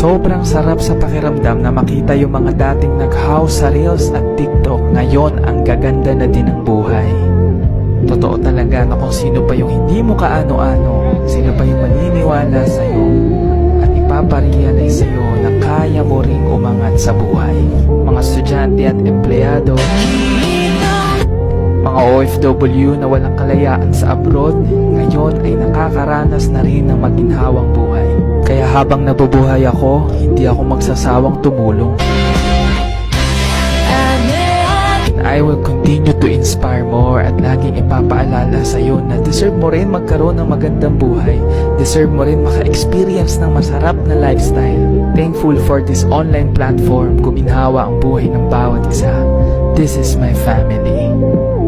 Sobrang sarap sa pakiramdam na makita yung mga dating nag-house sa Reels at TikTok. Ngayon, ang gaganda na din ng buhay. Totoo talaga na kung sino pa yung hindi mo kaano-ano, sino pa yung maniniwala sa'yo at ipaparealize sa'yo na kaya mo ring umangat sa buhay. Mga estudyante at empleyado, mga OFW na walang kalayaan sa abroad, ngayon ay nakakaranas na rin ng maginhawang buhay. Kaya habang nabubuhay ako, hindi ako magsasawang tumulong. And I will continue to inspire more at laging ipapaalala sa iyo na deserve mo rin magkaroon ng magandang buhay. Deserve mo rin maka-experience ng masarap na lifestyle. Thankful for this online platform, guminhawa ang buhay ng bawat isa. This is my family.